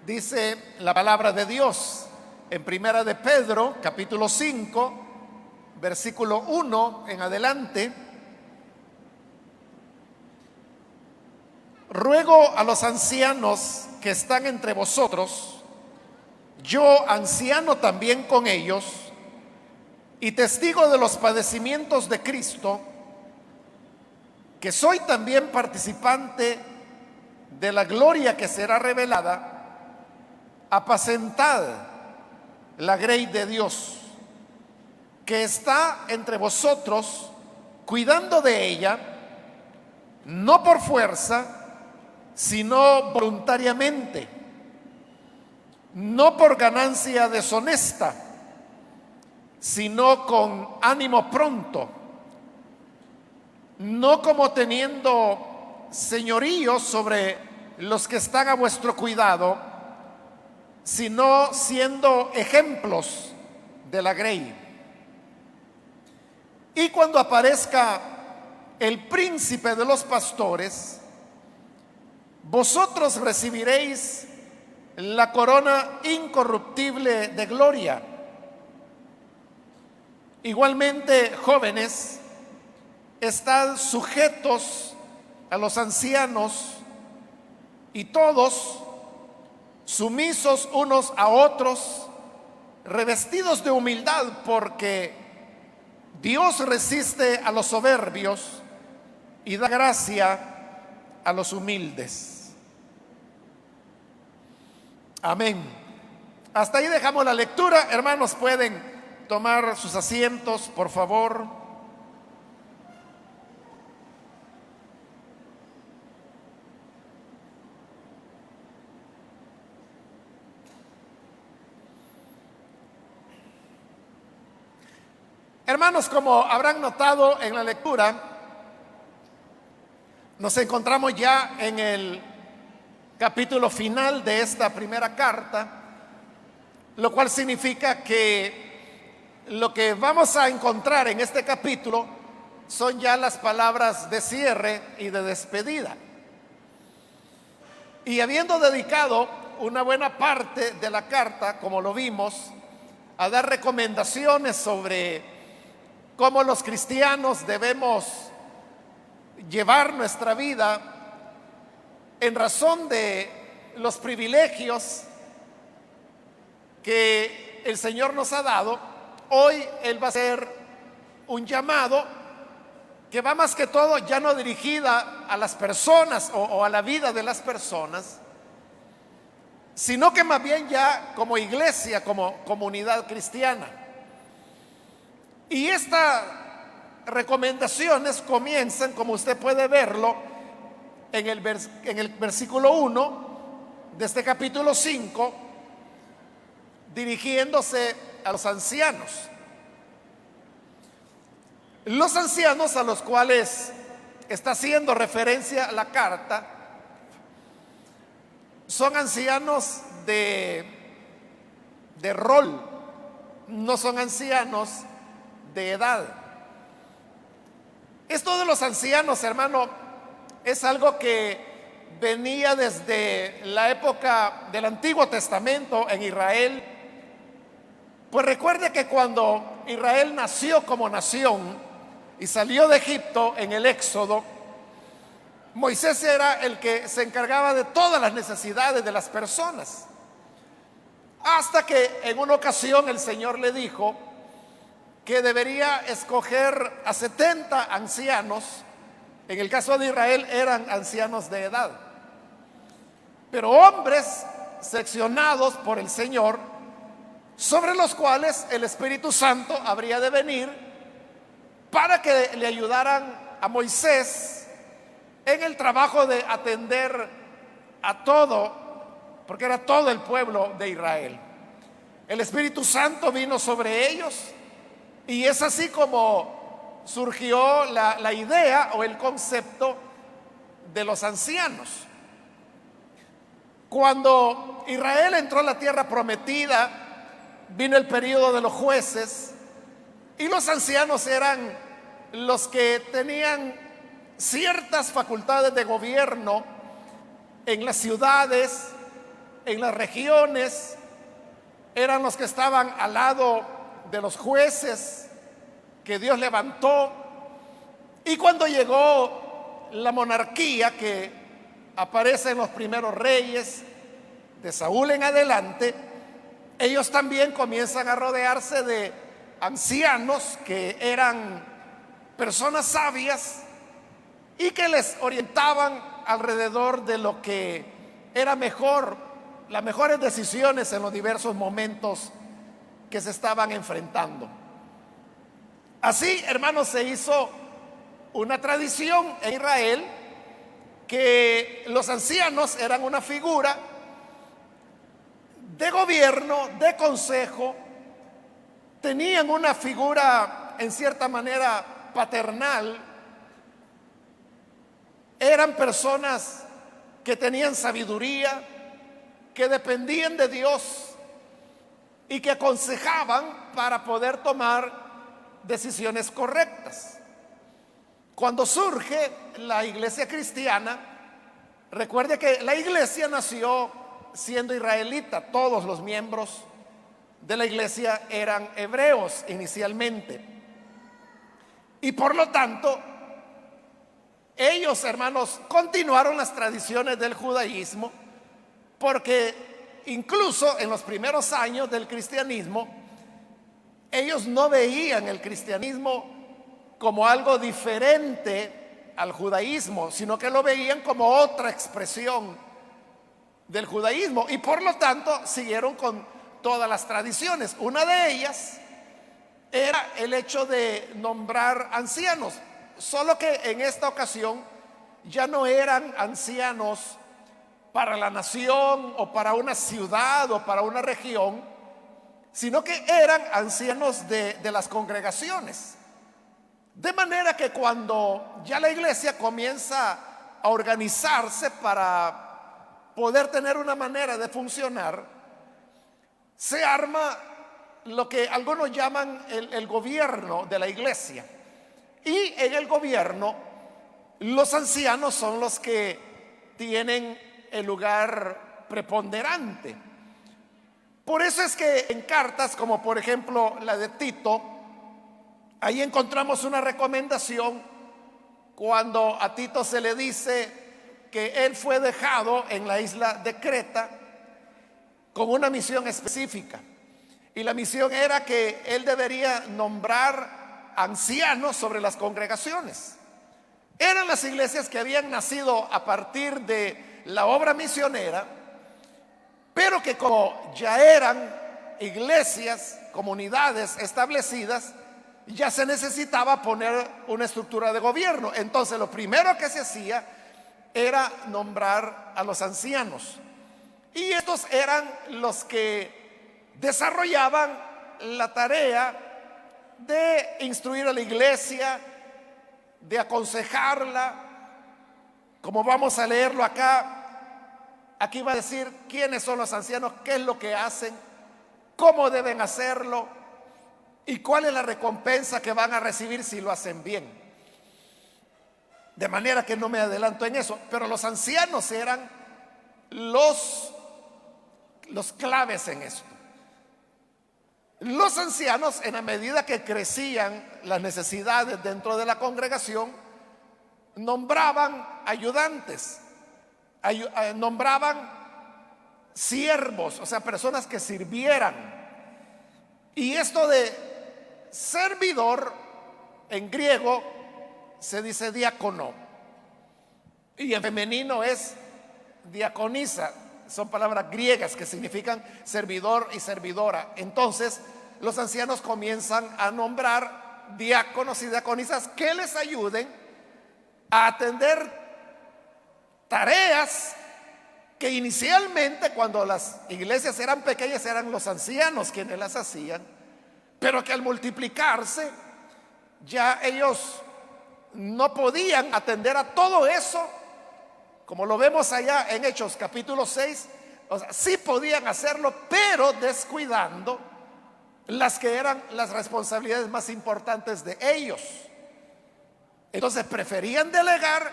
Dice la palabra de Dios en Primera de Pedro, capítulo 5, versículo 1 en adelante: ruego a los ancianos que están entre vosotros, yo anciano también con ellos, y testigo de los padecimientos de Cristo, que soy también participante de la gloria que será revelada, apacentad la grey de Dios, que está entre vosotros, cuidando de ella, no por fuerza, sino voluntariamente, no por ganancia deshonesta, sino con ánimo pronto, no como teniendo señorío sobre los que están a vuestro cuidado, sino siendo ejemplos de la grey. Y cuando aparezca el príncipe de los pastores, vosotros recibiréis la corona incorruptible de gloria. Igualmente, jóvenes, estad sujetos a los ancianos, y todos sumisos unos a otros, revestidos de humildad, porque Dios resiste a los soberbios y da gracia a los humildes. Amén. Hasta ahí dejamos la lectura. Hermanos, pueden tomar sus asientos, por favor. Hermanos, como habrán notado en la lectura, nos encontramos ya en el capítulo final de esta primera carta, lo cual significa que lo que vamos a encontrar en este capítulo son ya las palabras de cierre y de despedida. Y habiendo dedicado una buena parte de la carta, como lo vimos, a dar recomendaciones sobre cómo los cristianos debemos llevar nuestra vida en razón de los privilegios que el Señor nos ha dado, hoy Él va a hacer un llamado que va más que todo ya no dirigida a las personas o a la vida de las personas, sino que más bien ya como iglesia, como comunidad cristiana. Y estas recomendaciones comienzan, como usted puede verlo, en el versículo 1 de este capítulo 5, dirigiéndose a los ancianos. Los ancianos a los cuales está haciendo referencia la carta son ancianos de rol, no son ancianos de edad. Esto de los ancianos, hermano, es algo que venía desde la época del Antiguo Testamento en Israel. Pues recuerde que cuando Israel nació como nación y salió de Egipto en el Éxodo, Moisés era el que se encargaba de todas las necesidades de las personas, hasta que en una ocasión el Señor le dijo que debería escoger a 70 ancianos. En el caso de Israel eran ancianos de edad, pero hombres seleccionados por el Señor, sobre los cuales el Espíritu Santo habría de venir para que le ayudaran a Moisés en el trabajo de atender a todo, porque era todo el pueblo de Israel. El Espíritu Santo vino sobre ellos, y es así como surgió la idea o el concepto de los ancianos. Cuando Israel entró a la tierra prometida, vino el periodo de los jueces, y los ancianos eran los que tenían ciertas facultades de gobierno en las ciudades en las regiones, eran los que estaban al lado de los jueces que Dios levantó. Y cuando llegó la monarquía, que aparece en los primeros reyes, de Saúl en adelante, ellos también comienzan a rodearse de ancianos que eran personas sabias y que les orientaban alrededor de lo que era mejor, las mejores decisiones en los diversos momentos que se estaban enfrentando. Así, hermanos, se hizo una tradición en Israel que los ancianos eran una figura de gobierno, de consejo, tenían una figura en cierta manera paternal, eran personas que tenían sabiduría, que dependían de Dios y que aconsejaban para poder tomar decisiones correctas. Cuando surge la iglesia cristiana, recuerde que la iglesia nació siendo israelita, todos los miembros de la iglesia eran hebreos inicialmente. Y por lo tanto, ellos, hermanos, continuaron las tradiciones del judaísmo, porque incluso en los primeros años del cristianismo, ellos no veían el cristianismo como algo diferente al judaísmo, sino que lo veían como otra expresión del judaísmo, y por lo tanto siguieron con todas las tradiciones. Una de ellas era el hecho de nombrar ancianos, solo que en esta ocasión ya no eran ancianos para la nación o para una ciudad o para una región, sino que eran ancianos de las congregaciones. De manera que cuando ya la iglesia comienza a organizarse para poder tener una manera de funcionar, se arma lo que algunos llaman el gobierno de la iglesia. Y en el gobierno, los ancianos son los que tienen el lugar preponderante. Por eso es que en cartas como por ejemplo la de Tito, ahí encontramos una recomendación cuando a Tito se le dice que él fue dejado en la isla de Creta con una misión específica. Y la misión era que él debería nombrar ancianos sobre las congregaciones. Eran las iglesias que habían nacido a partir de la obra misionera, pero que como ya eran iglesias, comunidades establecidas, ya se necesitaba poner una estructura de gobierno. Entonces lo primero que se hacía era nombrar a los ancianos, y estos eran los que desarrollaban la tarea de instruir a la iglesia, de aconsejarla. Como vamos a leerlo acá, aquí va a decir quiénes son los ancianos, qué es lo que hacen, cómo deben hacerlo y cuál es la recompensa que van a recibir si lo hacen bien. De manera que no me adelanto en eso, pero los ancianos eran los claves en esto. Los ancianos, en la medida que crecían las necesidades dentro de la congregación, nombraban ayudantes, nombraban siervos, o sea, personas que sirvieran. Y esto de servidor en griego se dice diácono, y en femenino es diaconisa. Son palabras griegas que significan servidor y servidora. Entonces los ancianos comienzan a nombrar diáconos y diaconisas que les ayuden a atender tareas que inicialmente, cuando las iglesias eran pequeñas, eran los ancianos quienes las hacían, pero que al multiplicarse ya ellos no podían atender a todo eso, como lo vemos allá en Hechos capítulo 6. O sea, sí podían hacerlo, pero descuidando las que eran las responsabilidades más importantes de ellos. Entonces preferían delegar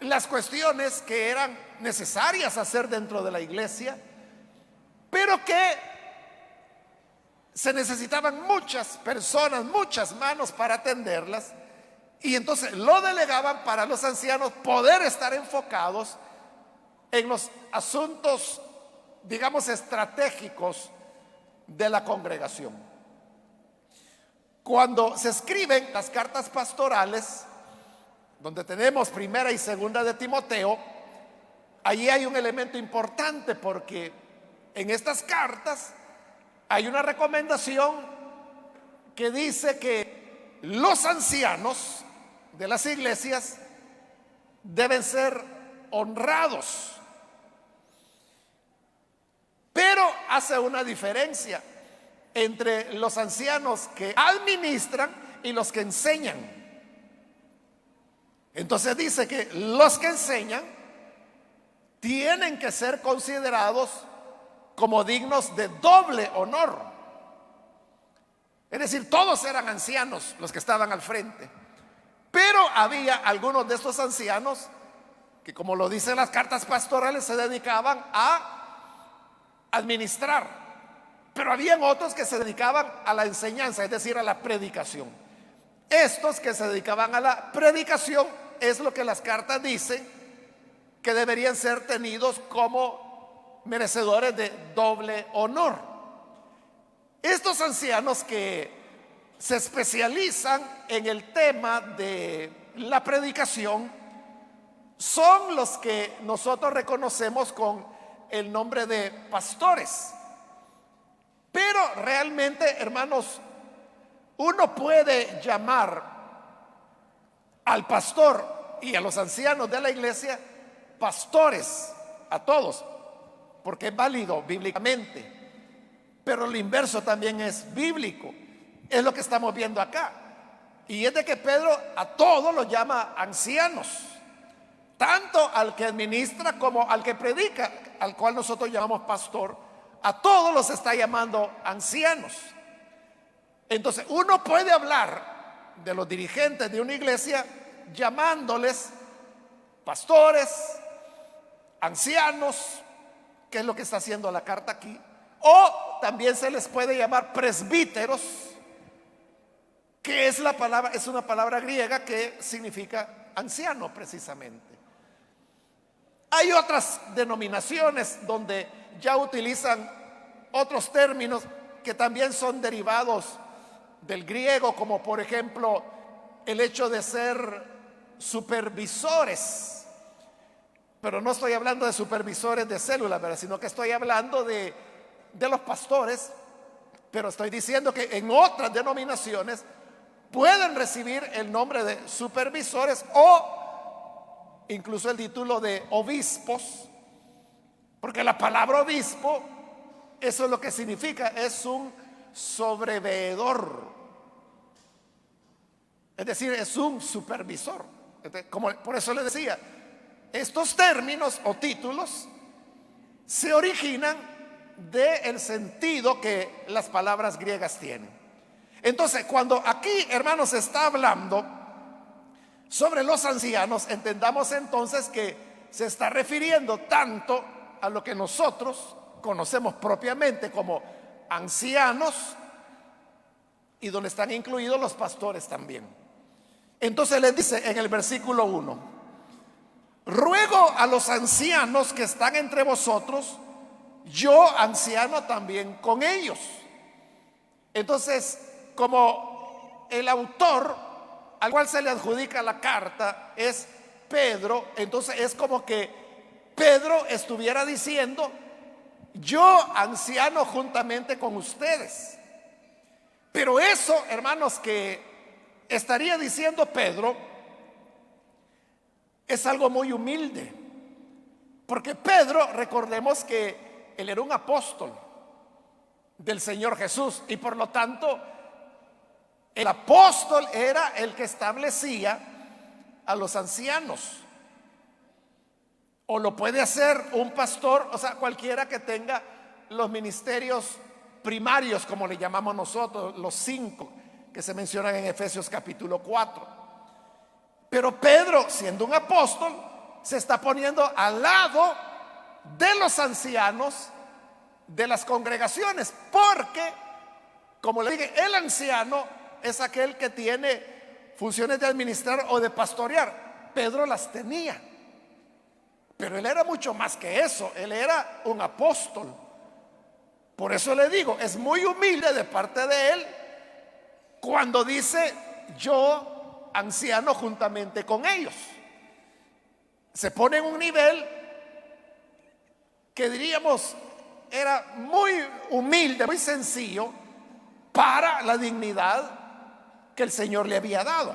las cuestiones que eran necesarias hacer dentro de la iglesia pero que se necesitaban muchas personas, muchas manos para atenderlas, y entonces lo delegaban para los ancianos poder estar enfocados en los asuntos, digamos, estratégicos de la congregación. Cuando se escriben las cartas pastorales, donde tenemos primera y segunda de Timoteo, allí hay un elemento importante, porque en estas cartas hay una recomendación que dice que los ancianos de las iglesias deben ser honrados, pero hace una diferencia entre los ancianos que administran y los que enseñan. Entonces dice que los que enseñan tienen que ser considerados como dignos de doble honor. Es decir, todos eran ancianos los que estaban al frente, pero había algunos de estos ancianos que, como lo dicen las cartas pastorales, se dedicaban a administrar, pero habían otros que se dedicaban a la enseñanza, es decir, a la predicación. Estos que se dedicaban a la predicación es lo que las cartas dicen que deberían ser tenidos como merecedores de doble honor. Estos ancianos que se especializan en el tema de la predicación son los que nosotros reconocemos con el nombre de pastores. Pero realmente, hermanos, uno puede llamar al pastor y a los ancianos de la iglesia pastores, a todos, porque es válido bíblicamente. Pero lo inverso también es bíblico. Es lo que estamos viendo acá. Y es de que Pedro a todos los llama ancianos, tanto al que administra como al que predica, al cual nosotros llamamos pastor. A todos los está llamando ancianos. Entonces uno puede hablar de los dirigentes de una iglesia llamándoles pastores, ancianos, que es lo que está haciendo la carta aquí, o también se les puede llamar presbíteros, que es una palabra griega que significa anciano precisamente. Hay otras denominaciones donde ya utilizan otros términos que también son derivados del griego, como por ejemplo el hecho de ser supervisores. Pero no estoy hablando de supervisores de células, ¿verdad?, sino que estoy hablando de los pastores. Pero estoy diciendo que en otras denominaciones pueden recibir el nombre de supervisores o incluso el título de obispos, porque la palabra obispo, eso es lo que significa, es un sobreveedor, es decir, es un supervisor. Por eso le decía, estos términos o títulos se originan del sentido que las palabras griegas tienen. Entonces, cuando aquí, hermanos, se está hablando sobre los ancianos, entendamos entonces que se está refiriendo tanto a lo que nosotros conocemos propiamente como ancianos, y donde están incluidos los pastores también. Entonces les dice en el versículo 1: ruego a los ancianos que están entre vosotros, yo anciano también con ellos. Entonces, como el autor al cual se le adjudica la carta es Pedro, entonces es como que Pedro estuviera diciendo: yo anciano juntamente con ustedes. Pero eso, hermanos, que estaría diciendo Pedro es algo muy humilde, porque Pedro, recordemos que él era un apóstol del Señor Jesús, y por lo tanto el apóstol era el que establecía a los ancianos. O lo puede hacer un pastor, o sea, cualquiera que tenga los ministerios primarios, como le llamamos nosotros, los 5 que se mencionan en Efesios capítulo 4. Pero Pedro, siendo un apóstol, se está poniendo al lado de los ancianos de las congregaciones, porque, como le dije, el anciano es aquel que tiene funciones de administrar o de pastorear. Pedro las tenía, pero él era mucho más que eso. Él era un apóstol. Por eso le digo, es muy humilde de parte de él cuando dice: yo, anciano, juntamente con ellos. Se pone en un nivel que diríamos era muy humilde, muy sencillo para la dignidad que el Señor le había dado.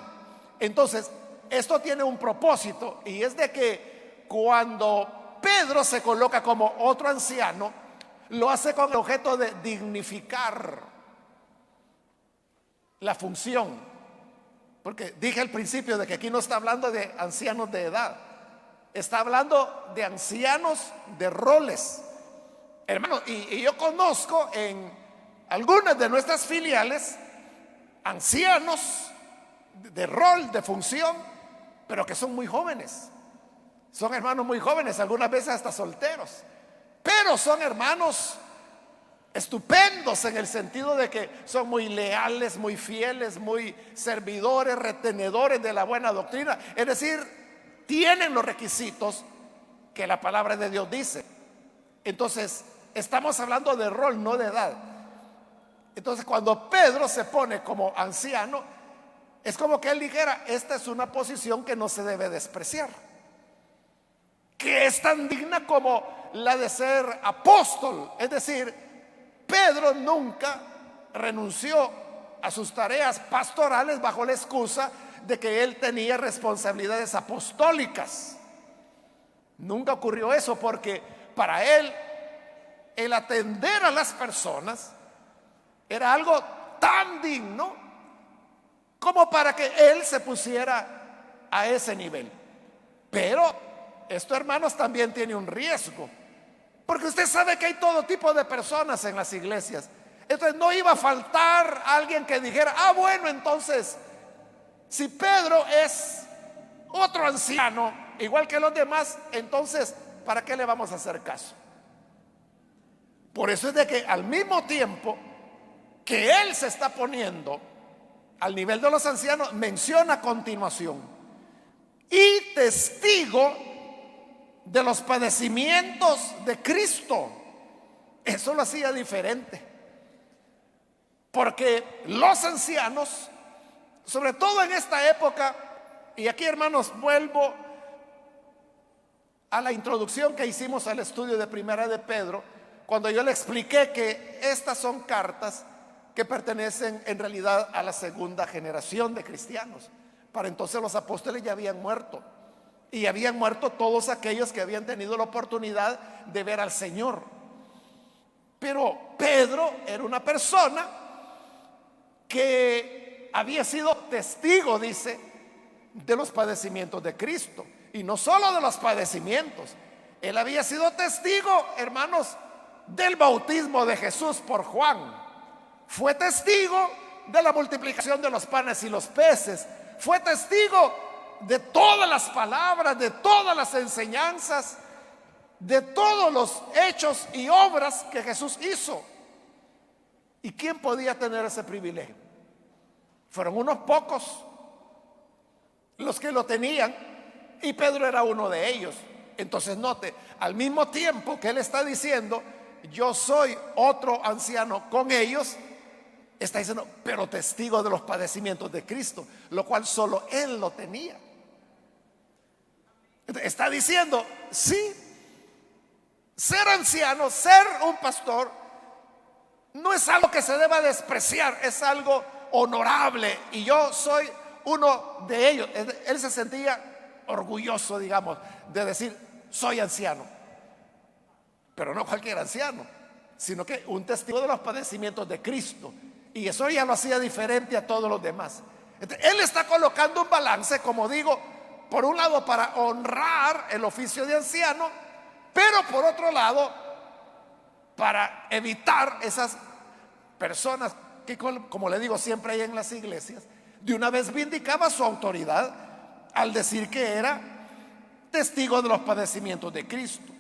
Entonces, esto tiene un propósito, y es de que cuando Pedro se coloca como otro anciano, lo hace con el objeto de dignificar la función. Porque dije al principio de que aquí no está hablando de ancianos de edad, está hablando de ancianos de roles. Hermano, y yo conozco en algunas de nuestras filiales ancianos de rol, de función, pero que son muy jóvenes. Son hermanos muy jóvenes, algunas veces hasta solteros, pero son hermanos estupendos en el sentido de que son muy leales, muy fieles, muy servidores, retenedores de la buena doctrina. Es decir, tienen los requisitos que la palabra de Dios dice. Entonces, estamos hablando de rol, no de edad. Entonces, cuando Pedro se pone como anciano, es como que él dijera: esta es una posición que no se debe despreciar, que es tan digna como la de ser apóstol. Es decir, Pedro nunca renunció a sus tareas pastorales bajo la excusa de que él tenía responsabilidades apostólicas. Nunca ocurrió eso, porque para él el atender a las personas era algo tan digno como para que él se pusiera a ese nivel. Pero esto, hermanos, también tiene un riesgo, porque usted sabe que hay todo tipo de personas en las iglesias. Entonces no iba a faltar alguien que dijera: ah, bueno, entonces si Pedro es otro anciano igual que los demás, entonces ¿para qué le vamos a hacer caso? Por eso es de que al mismo tiempo que él se está poniendo al nivel de los ancianos, menciona a continuación: y testigo de los padecimientos de Cristo. Eso lo hacía diferente, porque los ancianos, sobre todo en esta época, y aquí, hermanos, vuelvo a la introducción que hicimos al estudio de Primera de Pedro, cuando yo le expliqué que estas son cartas que pertenecen en realidad a la segunda generación de cristianos. Para entonces los apóstoles ya habían muerto, y habían muerto todos aquellos que habían tenido la oportunidad de ver al Señor. Pero Pedro era una persona que había sido testigo, dice, de los padecimientos de Cristo. Y no solo de los padecimientos, él había sido testigo, hermanos, del bautismo de Jesús por Juan. Fue testigo de la multiplicación de los panes y los peces. Fue testigo de todas las palabras, de todas las enseñanzas, de todos los hechos y obras que Jesús hizo. ¿Y quién podía tener ese privilegio? Fueron unos pocos los que lo tenían, y Pedro era uno de ellos. Entonces note, al mismo tiempo que él está diciendo: yo soy otro anciano con ellos, está diciendo: pero testigo de los padecimientos de Cristo, lo cual solo él lo tenía. Está diciendo: sí, ser anciano, ser un pastor, no es algo que se deba despreciar, es algo honorable, y yo soy uno de ellos. Él se sentía orgulloso, digamos, de decir: soy anciano. Pero no cualquier anciano, sino que un testigo de los padecimientos de Cristo. Y eso ya lo hacía diferente a todos los demás. Entonces, él está colocando un balance, como digo, por un lado para honrar el oficio de anciano, pero por otro lado para evitar esas personas que, como le digo, siempre hay en las iglesias, de una vez vindicaba su autoridad al decir que era testigo de los padecimientos de Cristo.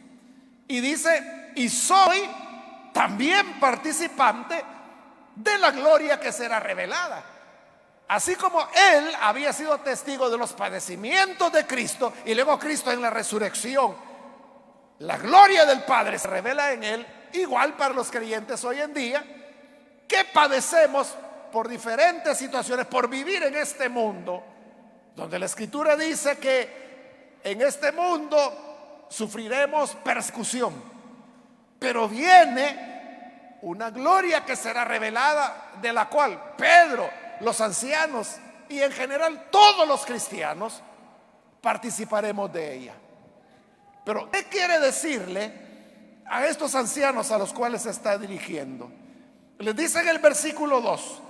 Y dice: y soy también participante de la gloria que será revelada. Así como él había sido testigo de los padecimientos de Cristo y luego Cristo en la resurrección, la gloria del Padre se revela en él, igual para los creyentes hoy en día, que padecemos por diferentes situaciones, por vivir en este mundo, donde la Escritura dice que en este mundo sufriremos persecución, pero viene una gloria que será revelada, de la cual Pedro, los ancianos y en general todos los cristianos participaremos de ella. Pero ¿qué quiere decirle a estos ancianos a los cuales se está dirigiendo? Les dice en el versículo 2: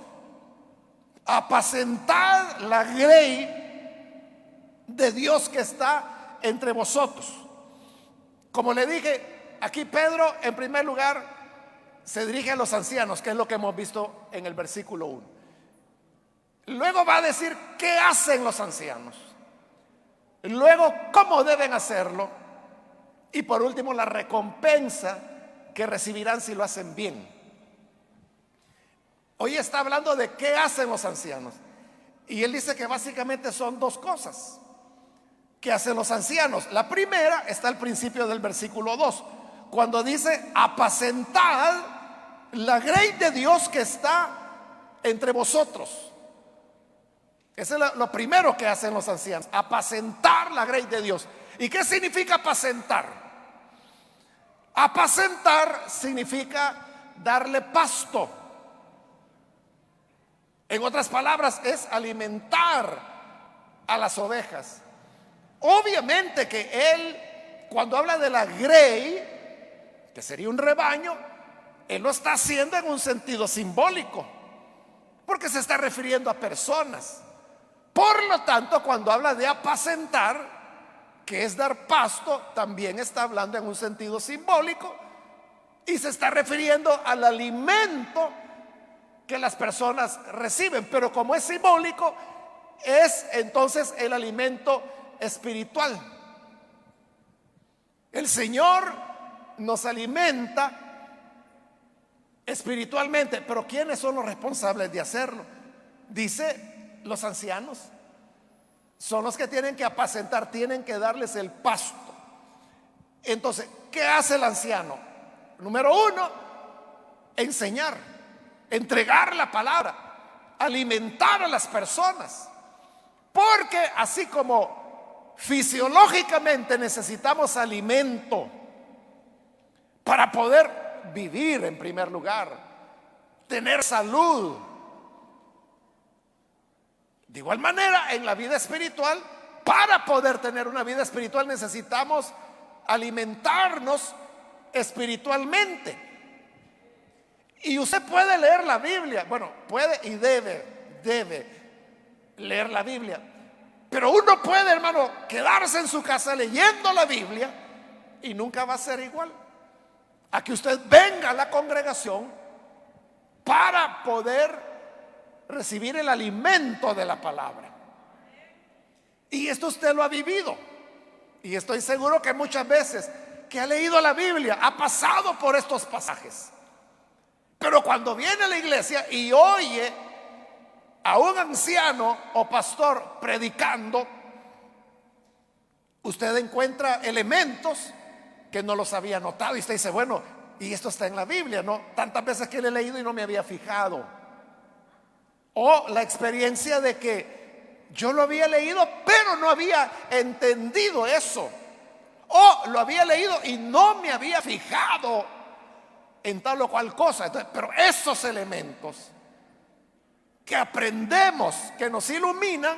apacentad la grey de Dios que está entre vosotros. Como le dije, aquí Pedro en primer lugar se dirige a los ancianos, que es lo que hemos visto en el versículo 1. Luego va a decir qué hacen los ancianos, luego cómo deben hacerlo, y por último la recompensa que recibirán si lo hacen bien. Hoy está hablando de qué hacen los ancianos, y él dice que básicamente son dos cosas que hacen los ancianos. La primera está al principio del versículo 2, cuando dice: apacentad la grey de Dios que está entre vosotros. Eso es lo primero que hacen los ancianos, apacentar la grey de Dios. ¿Y qué significa apacentar? Apacentar significa darle pasto. En otras palabras, es alimentar a las ovejas. Obviamente que él, cuando habla de la grey, que sería un rebaño, él lo está haciendo en un sentido simbólico, porque se está refiriendo a personas. Por lo tanto, cuando habla de apacentar, que es dar pasto, también está hablando en un sentido simbólico y se está refiriendo al alimento que las personas reciben. Pero como es simbólico, es entonces el alimento espiritual. El Señor nos alimenta espiritualmente, pero ¿quiénes son los responsables de hacerlo? Dice: los ancianos son los que tienen que apacentar, tienen que darles el pasto. Entonces, ¿qué hace el anciano? Número uno, enseñar, entregar la palabra, alimentar a las personas. Porque así como fisiológicamente necesitamos alimento para poder vivir en primer lugar, tener salud, de igual manera, en la vida espiritual, para poder tener una vida espiritual necesitamos alimentarnos espiritualmente. Y usted puede leer la Biblia, bueno, puede y debe leer la Biblia, pero uno puede, hermano, quedarse en su casa leyendo la Biblia y nunca va a ser igual a que usted venga a la congregación para poder recibir el alimento de la palabra. Y esto usted lo ha vivido, y estoy seguro que muchas veces que ha leído la Biblia ha pasado por estos pasajes. Pero cuando viene a la iglesia y oye a un anciano o pastor predicando, usted encuentra elementos que no los había notado y usted dice: bueno, y esto está en la Biblia, ¿no? Tantas veces que le he leído y no me había fijado. O la experiencia de que yo lo había leído pero no había entendido eso, o lo había leído y no me había fijado en tal o cual cosa. Entonces, pero esos elementos que aprendemos, que nos iluminan,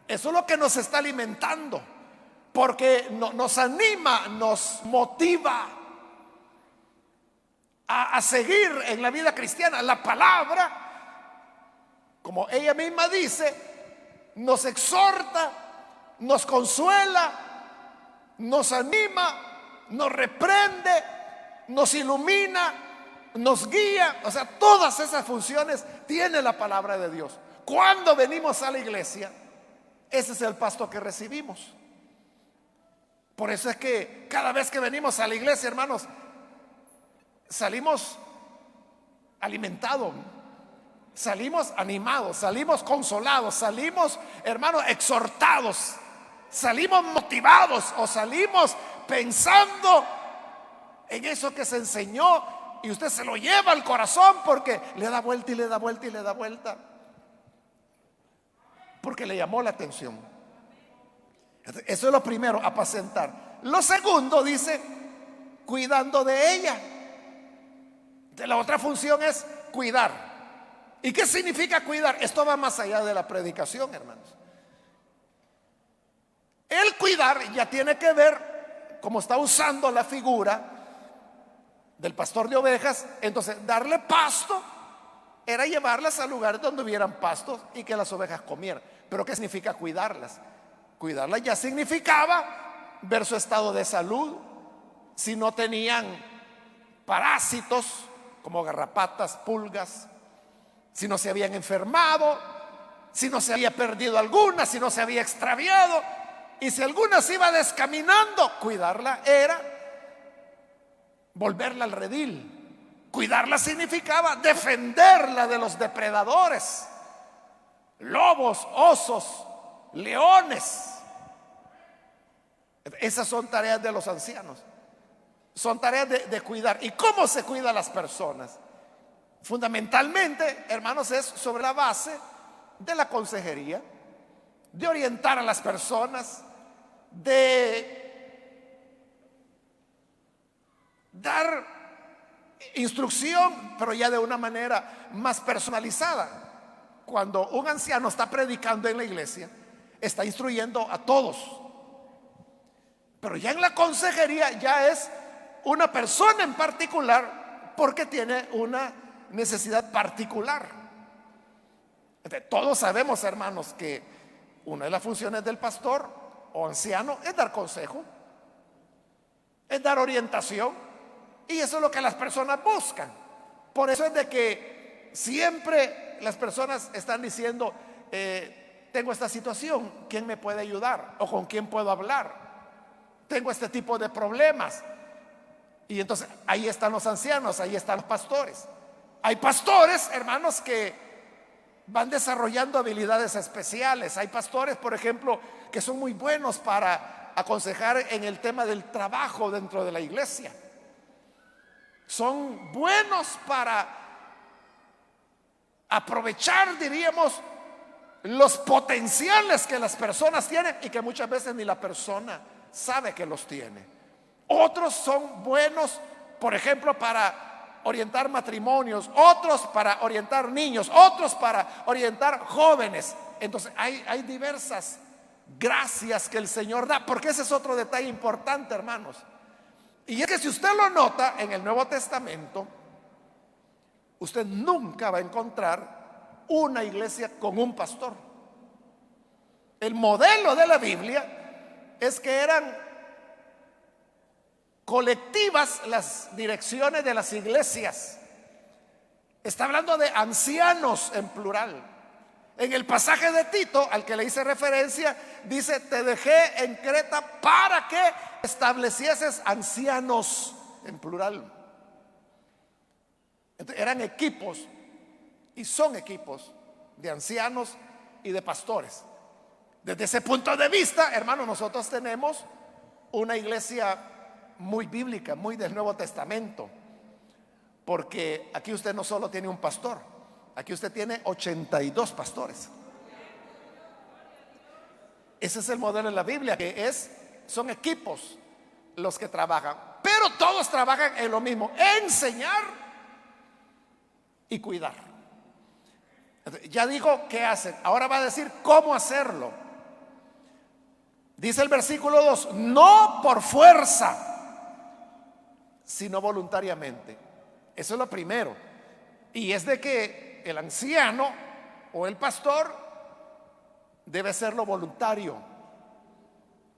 eso es lo que nos está alimentando, porque nos anima, nos motiva a seguir en la vida cristiana. La palabra, como ella misma dice, nos exhorta, nos consuela, nos anima, nos reprende, nos ilumina, nos guía. O sea, todas esas funciones tiene la palabra de Dios. Cuando venimos a la iglesia, ese es el pasto que recibimos. Por eso es que cada vez que venimos a la iglesia, hermanos, salimos alimentados, salimos animados, salimos consolados, salimos, hermanos, exhortados, salimos motivados o salimos pensando en eso que se enseñó y usted se lo lleva al corazón porque le da vuelta y le da vuelta y le da vuelta porque le llamó la atención. Eso es lo primero, apacentar. Lo segundo dice, cuidando de ella. La otra función es cuidar. ¿Y qué significa cuidar? Esto va más allá de la predicación, hermanos. El cuidar ya tiene que ver, como está usando la figura del pastor de ovejas, entonces darle pasto era llevarlas a lugares donde hubieran pastos y que las ovejas comieran. Pero ¿qué significa cuidarlas? Cuidarlas ya significaba ver su estado de salud, si no tenían parásitos como garrapatas, pulgas, si no se habían enfermado, si no se había perdido alguna, si no se había extraviado, y si alguna se iba descaminando, cuidarla era volverla al redil. Cuidarla significaba defenderla de los depredadores, lobos, osos, leones. Esas son tareas de los ancianos. Son tareas de cuidar. ¿Y cómo se cuida a las personas? Fundamentalmente, hermanos, es sobre la base de la consejería, de orientar a las personas, de dar instrucción, pero ya de una manera más personalizada. Cuando un anciano está predicando en la iglesia, está instruyendo a todos. Pero ya en la consejería ya es una persona en particular porque tiene una necesidad particular. Todos sabemos, hermanos, que una de las funciones del pastor o anciano es dar consejo, es dar orientación, y eso es lo que las personas buscan. Por eso es de que siempre las personas están diciendo, tengo esta situación, ¿quién me puede ayudar? ¿O con quién puedo hablar? Tengo este tipo de problemas. Y entonces ahí están los ancianos, ahí están los pastores. Hay pastores, hermanos, que van desarrollando habilidades especiales. Hay pastores, por ejemplo, que son muy buenos para aconsejar en el tema del trabajo dentro de la iglesia. Son buenos para aprovechar, diríamos, los potenciales que las personas tienen y que muchas veces ni la persona sabe que los tiene. Otros son buenos, por ejemplo, para orientar matrimonios, otros para orientar niños, otros para orientar jóvenes. Entonces hay diversas gracias que el Señor da, porque ese es otro detalle importante, hermanos. Y es que si usted lo nota en el Nuevo Testamento, usted nunca va a encontrar una iglesia con un pastor. El modelo de la Biblia es que eran colectivas las direcciones de las iglesias. Está hablando de ancianos en plural. En el pasaje de Tito, al que le hice referencia, dice: te dejé en Creta para que establecieses ancianos en plural. Entonces, eran equipos y son equipos de ancianos y de pastores. Desde ese punto de vista, hermanos, nosotros tenemos una iglesia muy bíblica, muy del Nuevo Testamento, porque aquí usted no solo tiene un pastor, aquí usted tiene 82 pastores. Ese es el modelo de la Biblia, que son equipos los que trabajan, pero todos trabajan en lo mismo: enseñar y cuidar. Ya dijo qué hacen, ahora va a decir cómo hacerlo. Dice el versículo 2: no por fuerza, sino voluntariamente. Eso es lo primero. Y es de que el anciano o el pastor debe serlo voluntario.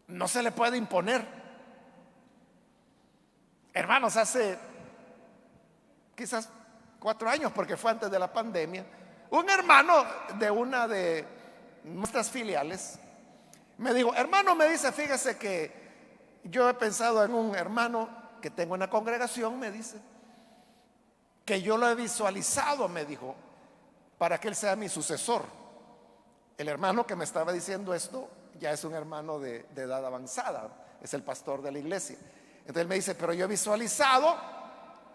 No se le puede imponer. Hermanos, hace quizás 4 años, porque fue antes de la pandemia, un hermano de una de nuestras filiales me dijo: hermano, me dice, fíjese que yo he pensado en un hermano que tengo en la congregación, me dice, que yo lo he visualizado, me dijo, para que él sea mi sucesor. El hermano que me estaba diciendo esto ya es un hermano de edad avanzada, es el pastor de la iglesia. Entonces él me dice, pero yo he visualizado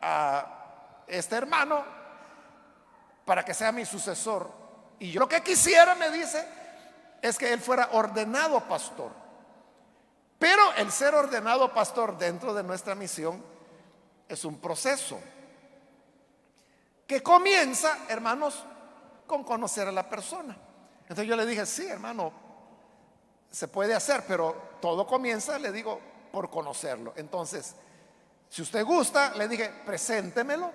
a este hermano para que sea mi sucesor. Y yo lo que quisiera, me dice, es que él fuera ordenado pastor. Pero el ser ordenado pastor dentro de nuestra misión es un proceso que comienza, hermanos, con conocer a la persona. Entonces yo le dije, sí, hermano, se puede hacer, pero todo comienza, le digo, por conocerlo. Entonces, si usted gusta, le dije, preséntemelo.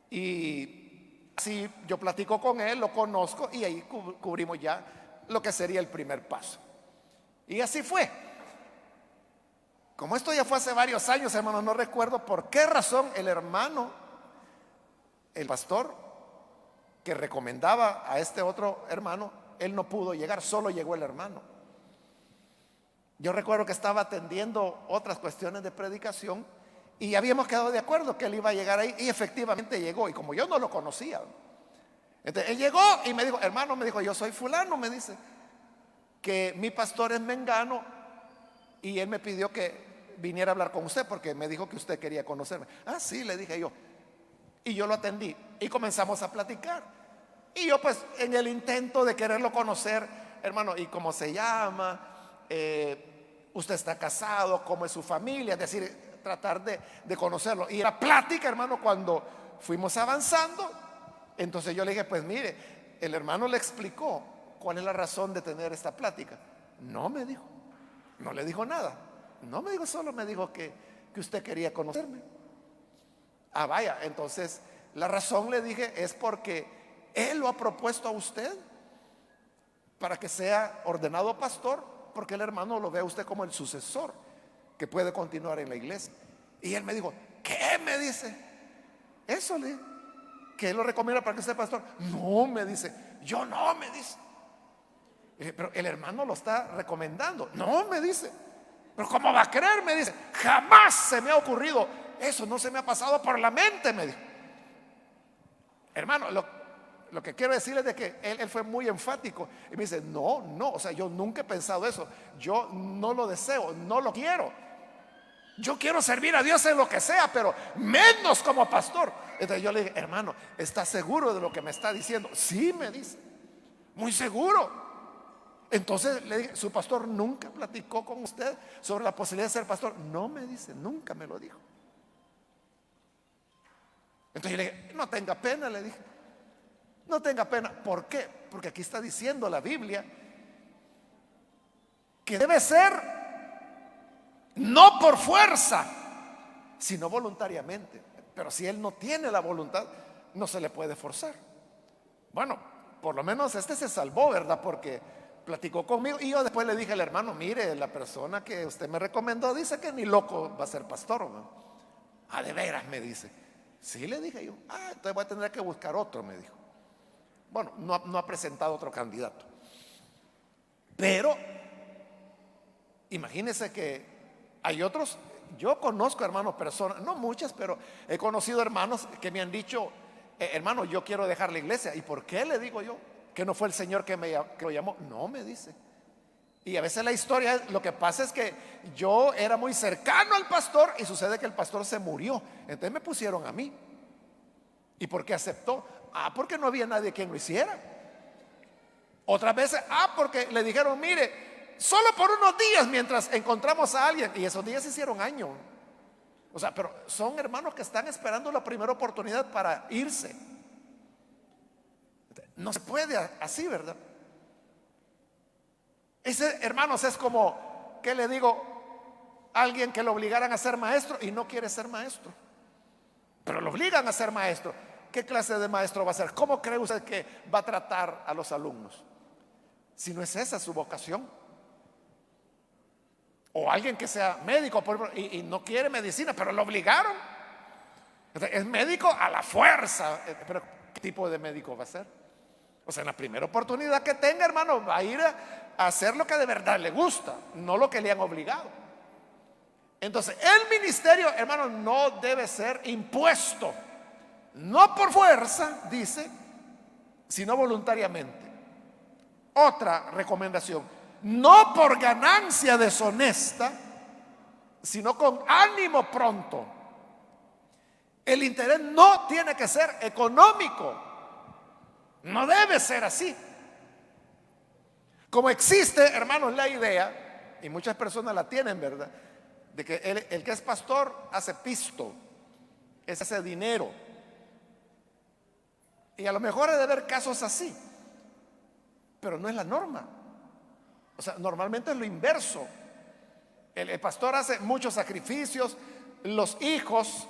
Y así yo platico con él, lo conozco y ahí cubrimos ya lo que sería el primer paso. Y así fue. Como esto ya fue hace varios años, hermano, no recuerdo por qué razón el hermano, el pastor que recomendaba a este otro hermano, él no pudo llegar, solo llegó el hermano. Yo recuerdo que estaba atendiendo otras cuestiones de predicación y habíamos quedado de acuerdo que él iba a llegar ahí y efectivamente llegó. Y como yo no lo conocía, entonces él llegó y me dijo, hermano, me dijo, yo soy fulano, me dice, que mi pastor es mengano y él me pidió que viniera a hablar con usted porque me dijo que usted quería conocerme. Ah, sí, le dije yo. Y yo lo atendí y comenzamos a platicar. Y yo pues en el intento de quererlo conocer, hermano, ¿y cómo se llama? ¿Usted está casado? ¿Cómo es su familia? Es decir, tratar de conocerlo. Y era plática, hermano, cuando fuimos avanzando. Entonces yo le dije, pues mire, el hermano le explicó cuál es la razón de tener esta plática. No me dijo, no le dijo nada. No me dijo, solo me dijo que usted quería conocerme. Ah, vaya, entonces la razón, le dije, es porque él lo ha propuesto a usted para que sea ordenado pastor, porque el hermano lo ve a usted como el sucesor que puede continuar en la iglesia. Y él me dijo, ¿qué? Me dice, eso le dije, que él lo recomienda para que sea pastor. No, me dice, yo no, me dice. Y dije, pero el hermano lo está recomendando. No, me dice, pero ¿cómo va a creer? Me dice, jamás se me ha ocurrido eso, no se me ha pasado por la mente, me dijo. Hermano, lo que quiero decirle es de que él fue muy enfático y me dice, no, o sea, yo nunca he pensado eso, yo no lo deseo, no lo quiero, yo quiero servir a Dios en lo que sea, pero menos como pastor. Entonces yo le dije, hermano, ¿está seguro de lo que me está diciendo? Sí, me dice, muy seguro. Entonces le dije, ¿su pastor nunca platicó con usted sobre la posibilidad de ser pastor? No, me dice, nunca me lo dijo. Entonces yo le dije, no tenga pena, le dije, no tenga pena. ¿Por qué? Porque aquí está diciendo la Biblia que debe ser no por fuerza, sino voluntariamente. Pero si él no tiene la voluntad, no se le puede forzar. Bueno, por lo menos este se salvó, ¿verdad? Porque platicó conmigo y yo después le dije al hermano, mire, la persona que usted me recomendó dice que ni loco va a ser pastor, ¿no? Ah, de veras, me dice. Sí, le dije yo. Ah, entonces voy a tener que buscar otro, me dijo. Bueno, no ha presentado otro candidato. Pero imagínense que hay otros. Yo conozco, hermanos, personas, no muchas, pero he conocido hermanos que me han dicho, hermano, yo quiero dejar la iglesia. ¿Y por qué? Le digo yo, que no fue el Señor que lo llamó. No, me dice. Y a veces la historia, lo que pasa es que yo era muy cercano al pastor y sucede que el pastor se murió. Entonces me pusieron a mí. ¿Y por qué aceptó? Ah, porque no había nadie quien lo hiciera. Otras veces, porque le dijeron, mire, solo por unos días mientras encontramos a alguien. Y esos días se hicieron años. O sea, pero son hermanos que están esperando la primera oportunidad para irse. No se puede así, ¿verdad? Ese, hermanos, es como, ¿qué le digo? Alguien que lo obligaran a ser maestro y no quiere ser maestro, pero lo obligan a ser maestro. ¿Qué clase de maestro va a ser? ¿Cómo cree usted que va a tratar a los alumnos si no es esa su vocación? O alguien que sea médico por ejemplo, y no quiere medicina, pero lo obligaron. Es médico a la fuerza. Pero ¿qué tipo de médico va a ser? O sea, en la primera oportunidad que tenga, hermano, va a ir a hacer lo que de verdad le gusta, no lo que le han obligado. Entonces, el ministerio, hermano, no debe ser impuesto no por fuerza, dice, sino voluntariamente. Otra recomendación, no por ganancia deshonesta, sino con ánimo pronto. El interés no tiene que ser económico, no debe ser así. Como existe, hermanos, la idea, y muchas personas la tienen, ¿verdad?, de que el que es pastor hace pisto, hace dinero. Y a lo mejor ha de haber casos así, pero no es la norma. O sea, normalmente es lo inverso. El pastor hace muchos sacrificios, los hijos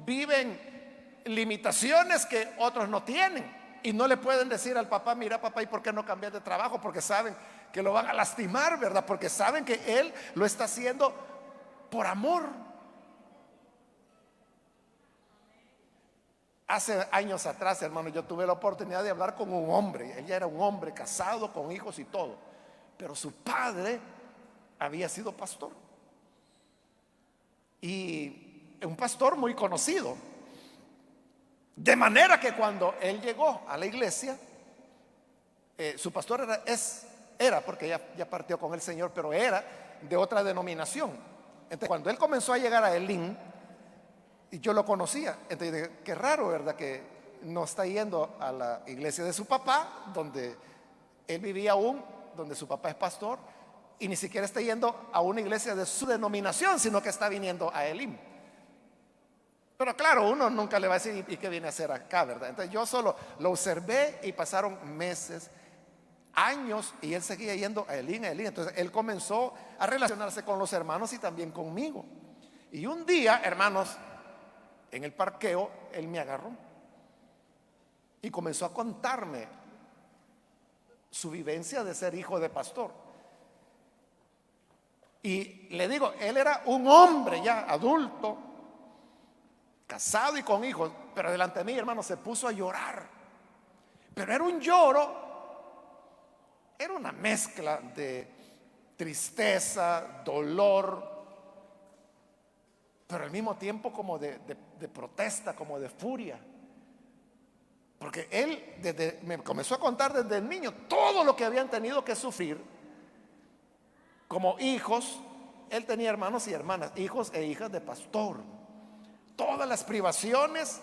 viven limitaciones que otros no tienen. Y no le pueden decir al papá, mira papá, ¿y por qué no cambias de trabajo? Porque saben que lo van a lastimar, ¿verdad? Porque saben que él lo está haciendo por amor. Hace años atrás, hermano, yo tuve la oportunidad de hablar con un hombre. Él ya era un hombre casado, con hijos y todo. Pero su padre había sido pastor. Y un pastor muy conocido. De manera que cuando él llegó a la iglesia, su pastor era porque ya partió con el Señor, pero era de otra denominación. Entonces, cuando él comenzó a llegar a Elín, y yo lo conocía, entonces dije, qué raro, ¿verdad?, que no está yendo a la iglesia de su papá, donde él vivía aún, donde su papá es pastor, y ni siquiera está yendo a una iglesia de su denominación, sino que está viniendo a Elín. Pero claro, uno nunca le va a decir, ¿y qué viene a hacer acá, verdad? Entonces yo solo lo observé y pasaron meses, años, y él seguía yendo a Elín, a Elín. Entonces él comenzó a relacionarse con los hermanos y también conmigo. Y un día, hermanos, en el parqueo, él me agarró y comenzó a contarme su vivencia de ser hijo de pastor. Y le digo, él era un hombre ya adulto, casado y con hijos, pero delante de mí, hermano, se puso a llorar. Pero era un lloro, era una mezcla de tristeza, dolor, pero al mismo tiempo como de protesta, como de furia. Porque él me comenzó a contar desde el niño todo lo que habían tenido que sufrir como hijos. Él tenía hermanos y hermanas, hijos e hijas de pastor. Todas las privaciones.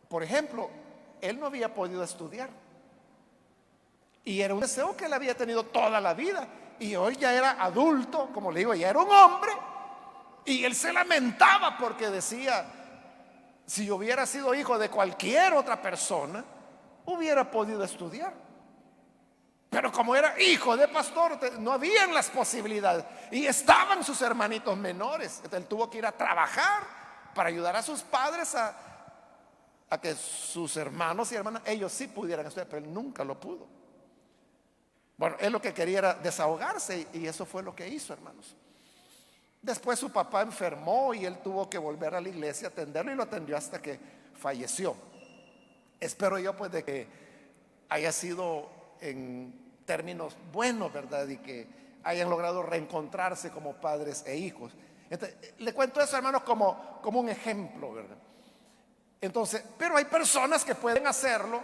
Por ejemplo, él no había podido estudiar. Y era un deseo que él había tenido toda la vida. Y hoy ya era adulto, como le digo, ya era un hombre. Y él se lamentaba porque decía, si yo hubiera sido hijo de cualquier otra persona, hubiera podido estudiar. Pero como era hijo de pastor, no habían las posibilidades. Y estaban sus hermanitos menores. Entonces él tuvo que ir a trabajar para ayudar a sus padres a que sus hermanos y hermanas, ellos sí pudieran estudiar, pero él nunca lo pudo. Bueno, él lo que quería era desahogarse y eso fue lo que hizo, hermanos. Después su papá enfermó y él tuvo que volver a la iglesia a atenderlo y lo atendió hasta que falleció. Espero yo pues de que haya sido en términos buenos, ¿verdad? Y que hayan logrado reencontrarse como padres e hijos. Entonces, le cuento eso, hermanos, como un ejemplo, ¿verdad? Entonces, pero hay personas que pueden hacerlo,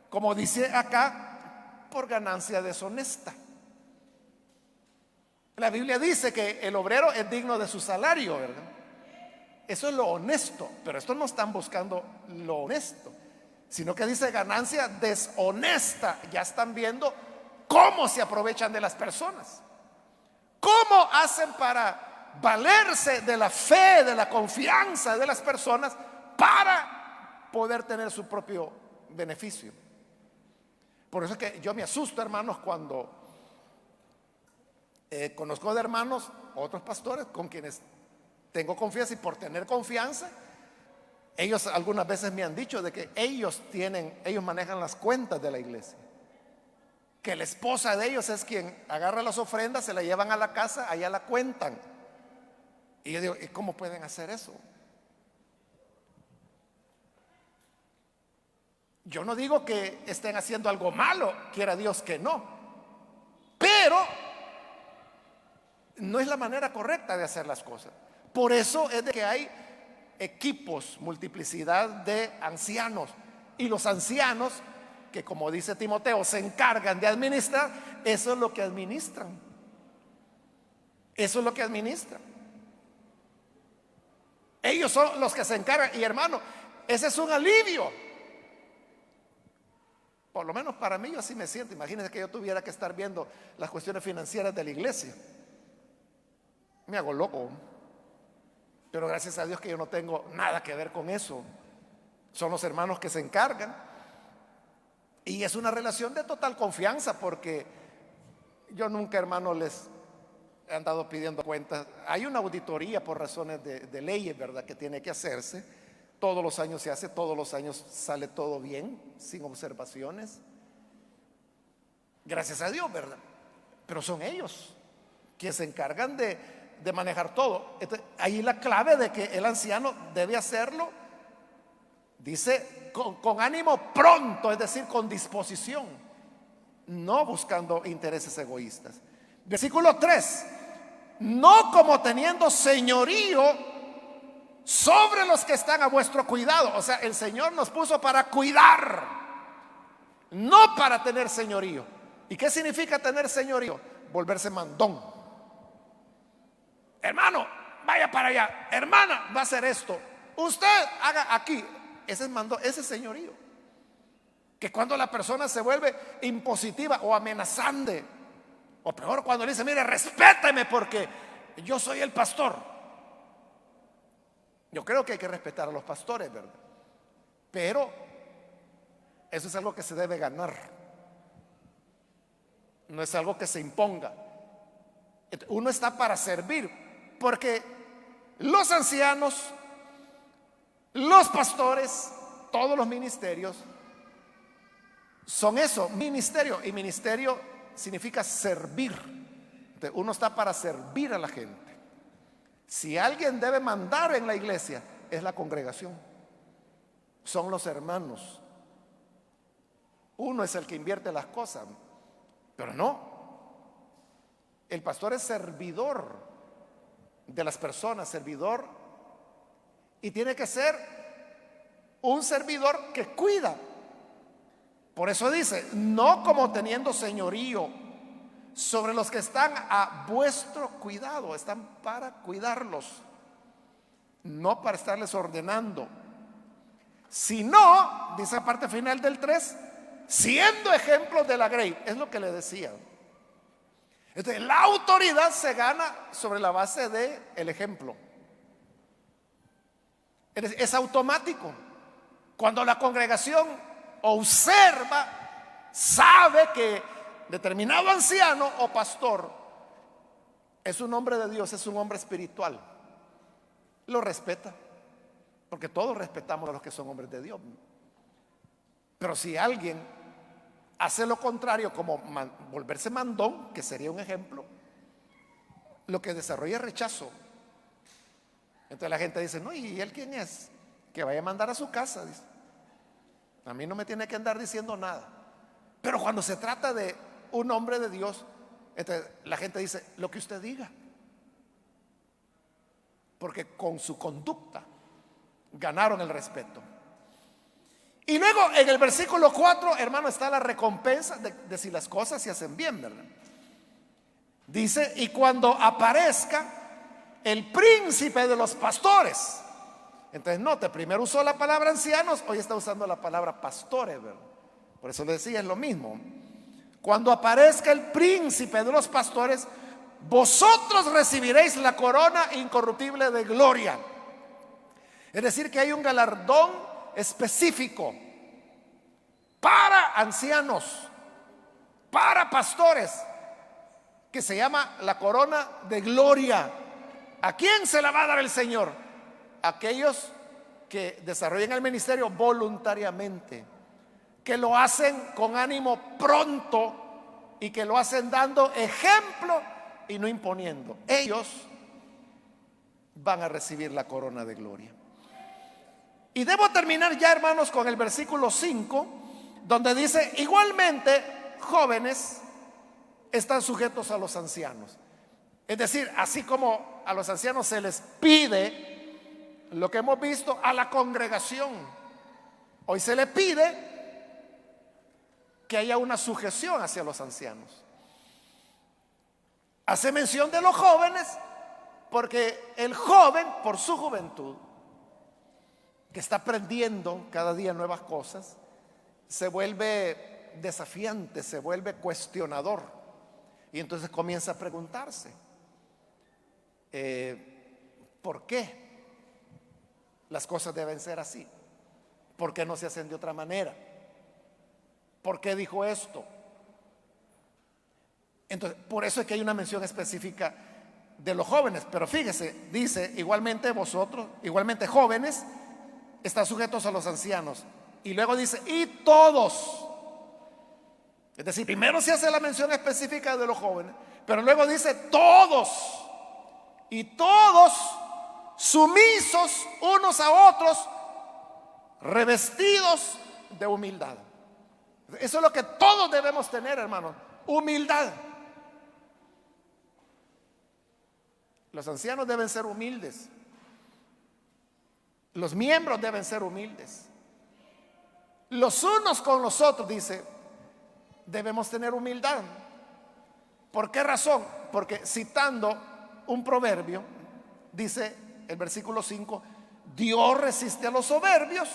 como dice acá, por ganancia deshonesta. La Biblia dice que el obrero es digno de su salario, ¿verdad? Eso es lo honesto, pero estos no están buscando lo honesto, sino que dice ganancia deshonesta. Ya están viendo cómo se aprovechan de las personas, cómo hacen para valerse de la fe, de la confianza de las personas para poder tener su propio beneficio. Por eso es que yo me asusto, hermanos, cuando conozco de hermanos, otros pastores con quienes tengo confianza, y por tener confianza, ellos algunas veces me han dicho de que ellos manejan las cuentas de la iglesia, que la esposa de ellos es quien agarra las ofrendas, se la llevan a la casa, allá la cuentan. Y yo digo, ¿y cómo pueden hacer eso? Yo no digo que estén haciendo algo malo, quiera Dios que no, pero no es la manera correcta de hacer las cosas. Por eso es de que hay equipos, multiplicidad de ancianos. Y los ancianos, que como dice Timoteo, se encargan de administrar, eso es lo que administran. Eso es lo que administran. Ellos son los que se encargan. Y hermano, ese es un alivio. Por lo menos para mí yo así me siento. Imagínense que yo tuviera que estar viendo las cuestiones financieras de la iglesia. Me hago loco. Pero gracias a Dios que yo no tengo nada que ver con eso. Son los hermanos que se encargan. Y es una relación de total confianza, porque yo nunca, hermano, les he andado pidiendo cuentas. Hay una auditoría por razones de leyes, ¿verdad?, que tiene que hacerse. Todos los años se hace, todos los años sale todo bien, sin observaciones. Gracias a Dios, ¿verdad? Pero son ellos que se encargan de manejar todo. Entonces, ahí la clave de que el anciano debe hacerlo, dice, con ánimo pronto, es decir, con disposición, no buscando intereses egoístas. Versículo 3: no como teniendo señorío sobre los que están a vuestro cuidado. O sea, el Señor nos puso para cuidar, no para tener señorío. ¿Y qué significa tener señorío? Volverse mandón. Hermano, vaya para allá. Hermana, va a hacer esto. Usted haga aquí. Ese es mandón, ese es señorío. Que cuando la persona se vuelve impositiva o amenazante, o peor, cuando le dice, mire, respéteme porque yo soy el pastor. Yo creo que hay que respetar a los pastores, ¿verdad? Pero eso es algo que se debe ganar. No es algo que se imponga. Uno está para servir, porque los ancianos, los pastores, todos los ministerios son eso, ministerio. Y ministerio significa servir. Entonces, uno está para servir a la gente. Si alguien debe mandar en la iglesia, es la congregación, son los hermanos. Uno es el que invierte las cosas, pero no. El pastor es servidor de las personas, servidor, y tiene que ser un servidor que cuida. Por eso dice, no como teniendo señorío sobre los que están a vuestro cuidado. Están para cuidarlos, no para estarles ordenando, sino, dice la parte final del 3, siendo ejemplos de la grey. Es lo que le decía. Entonces, la autoridad se gana sobre la base del ejemplo. Es automático. Cuando la congregación observa, sabe que determinado anciano o pastor es un hombre de Dios, es un hombre espiritual, lo respeta, porque todos respetamos a los que son hombres de Dios. Pero si alguien hace lo contrario, como volverse mandón, que sería un ejemplo, lo que desarrolla es rechazo. Entonces la gente dice, no, ¿y él quién es? Que vaya a mandar a su casa, dice. A mí no me tiene que andar diciendo nada. Pero cuando se trata de un hombre de Dios, entonces la gente dice, lo que usted diga, porque con su conducta ganaron el respeto. Y luego en el versículo 4, hermano, está la recompensa de si las cosas se hacen bien, ¿verdad? Dice, y cuando aparezca el príncipe de los pastores. Entonces note, primero usó la palabra ancianos, hoy está usando la palabra pastores, ¿verdad? Por eso le decía, es lo mismo. Cuando aparezca el príncipe de los pastores, vosotros recibiréis la corona incorruptible de gloria. Es decir, que hay un galardón específico para ancianos, para pastores, que se llama la corona de gloria. ¿A quién se la va a dar el Señor? Aquellos que desarrollen el ministerio voluntariamente, que lo hacen con ánimo pronto y que lo hacen dando ejemplo y no imponiendo. Ellos van a recibir la corona de gloria. Y debo terminar ya, hermanos, con el versículo 5, donde dice, igualmente, jóvenes están sujetos a los ancianos. Es decir, así como a los ancianos se les pide lo que hemos visto, a la congregación. Hoy se le pide que haya una sujeción hacia los ancianos. Hace mención de los jóvenes porque el joven, por su juventud, que está aprendiendo cada día nuevas cosas, se vuelve desafiante, se vuelve cuestionador, y entonces comienza a preguntarse, ¿por qué las cosas deben ser así? ¿Por qué no se hacen de otra manera? ¿Por qué dijo esto? Entonces, por eso es que hay una mención específica de los jóvenes. Pero fíjese, dice, igualmente vosotros, igualmente jóvenes, están sujetos a los ancianos. Y luego dice, y todos. Es decir, primero se hace la mención específica de los jóvenes, pero luego dice todos. Y todos sumisos unos a otros, revestidos de humildad. Eso es lo que todos debemos tener, hermanos, humildad. Los ancianos deben ser humildes. Los miembros deben ser humildes. Los unos con los otros, dice, debemos tener humildad. ¿Por qué razón? Porque citando un proverbio, dice el versículo 5, Dios resiste a los soberbios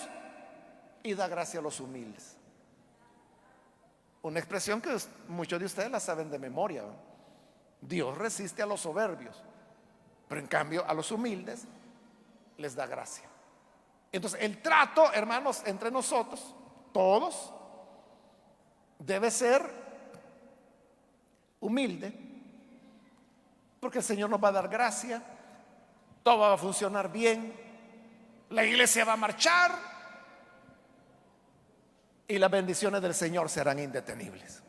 y da gracia a los humildes. Una expresión que muchos de ustedes la saben de memoria, ¿no? Dios resiste a los soberbios, pero en cambio a los humildes les da gracia. Entonces el trato, hermanos, entre nosotros, todos, debe ser humilde, porque el Señor nos va a dar gracia, todo va a funcionar bien, la iglesia va a marchar y las bendiciones del Señor serán indetenibles.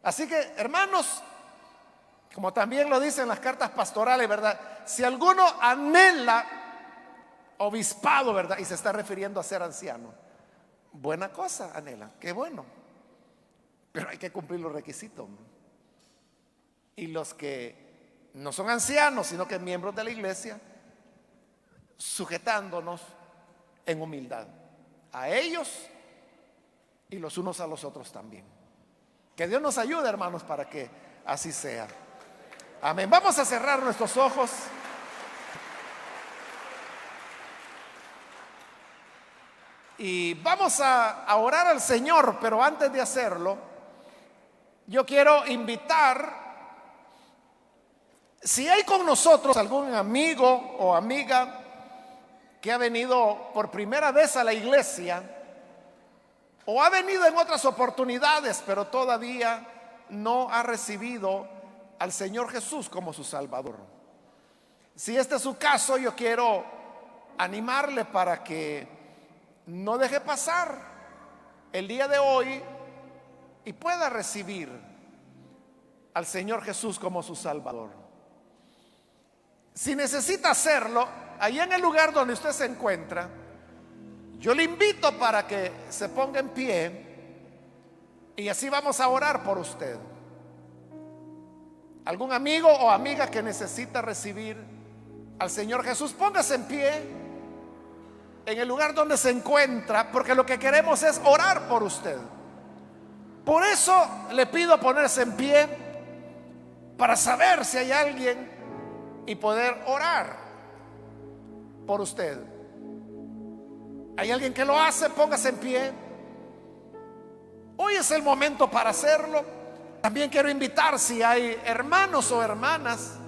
Así que, hermanos, como también lo dicen las cartas pastorales, ¿verdad? Si alguno anhela obispado, ¿verdad? Y se está refiriendo a ser anciano, buena cosa anhela, qué bueno, pero hay que cumplir los requisitos. Y los que no son ancianos, sino que miembros de la iglesia, sujetándonos en humildad a ellos y los unos a los otros también. Que Dios nos ayude, hermanos, para que así sea. Amén. Vamos a cerrar nuestros ojos. Y vamos a orar al Señor, pero antes de hacerlo, yo quiero invitar, si hay con nosotros algún amigo o amiga que ha venido por primera vez a la iglesia, o ha venido en otras oportunidades, pero todavía no ha recibido al Señor Jesús como su Salvador. Si este es su caso, yo quiero animarle para que no deje pasar el día de hoy y pueda recibir al Señor Jesús como su Salvador. Si necesita hacerlo, ahí en el lugar donde usted se encuentra, yo le invito para que se ponga en pie y así vamos a orar por usted. Algún amigo o amiga que necesita recibir al Señor Jesús, póngase en pie en el lugar donde se encuentra, porque lo que queremos es orar por usted. Por eso le pido ponerse en pie, para saber si hay alguien y poder orar por usted. ¿Hay alguien que lo hace? Póngase en pie. Hoy es el momento para hacerlo. También quiero invitar, si hay hermanos o hermanas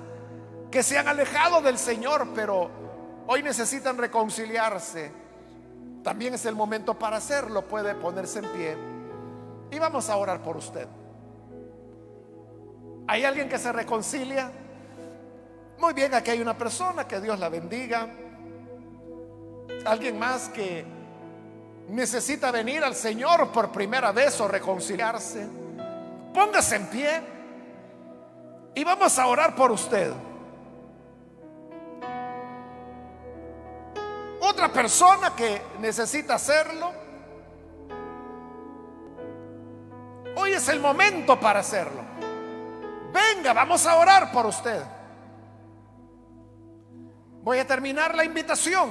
que se han alejado del Señor, pero hoy necesitan reconciliarse, también es el momento para hacerlo. Puede ponerse en pie y vamos a orar por usted. ¿Hay alguien que se reconcilia? Muy bien, aquí hay una persona, que Dios la bendiga. Alguien más que necesita venir al Señor por primera vez o reconciliarse, póngase en pie y vamos a orar por usted. Otra persona que necesita hacerlo, hoy es el momento para hacerlo. Venga, vamos a orar por usted. Voy a terminar la invitación.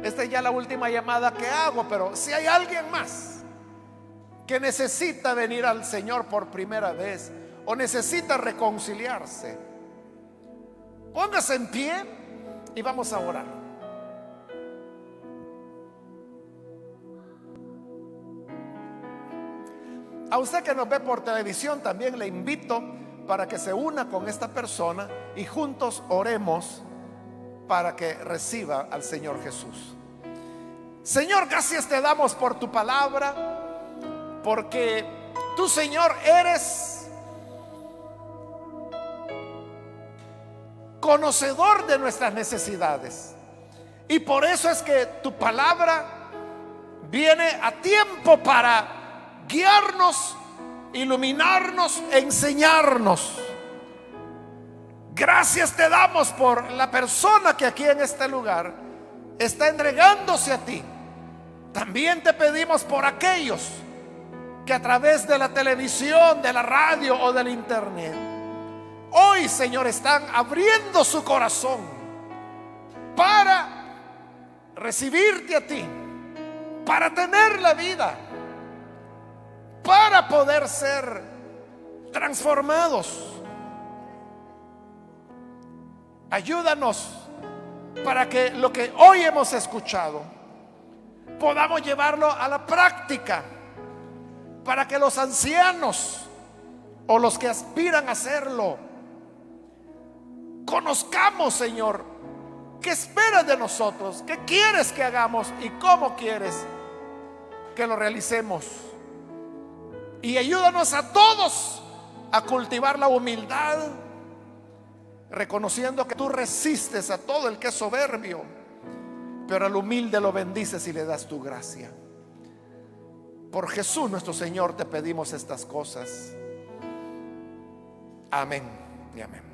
Esta es ya la última llamada que hago, pero si hay alguien más que necesita venir al Señor por primera vez o necesita reconciliarse, póngase en pie y vamos a orar. A usted que nos ve por televisión también le invito para que se una con esta persona y juntos oremos para que reciba al Señor Jesús. Señor, gracias te damos por tu palabra, porque tú, Señor, eres conocedor de nuestras necesidades, y por eso es que tu palabra viene a tiempo para guiarnos, iluminarnos, enseñarnos. Gracias te damos por la persona que aquí en este lugar está entregándose a ti. También te pedimos por aquellos que a través de la televisión, de la radio o del internet hoy, Señor, están abriendo su corazón para recibirte a ti, para tener la vida, para poder ser transformados. Ayúdanos para que lo que hoy hemos escuchado podamos llevarlo a la práctica, para que los ancianos o los que aspiran a hacerlo conozcamos, Señor, qué esperas de nosotros, qué quieres que hagamos y cómo quieres que lo realicemos. Y ayúdanos a todos a cultivar la humildad, reconociendo que tú resistes a todo el que es soberbio, pero al humilde lo bendices y le das tu gracia. Por Jesús nuestro Señor te pedimos estas cosas. Amén y amén.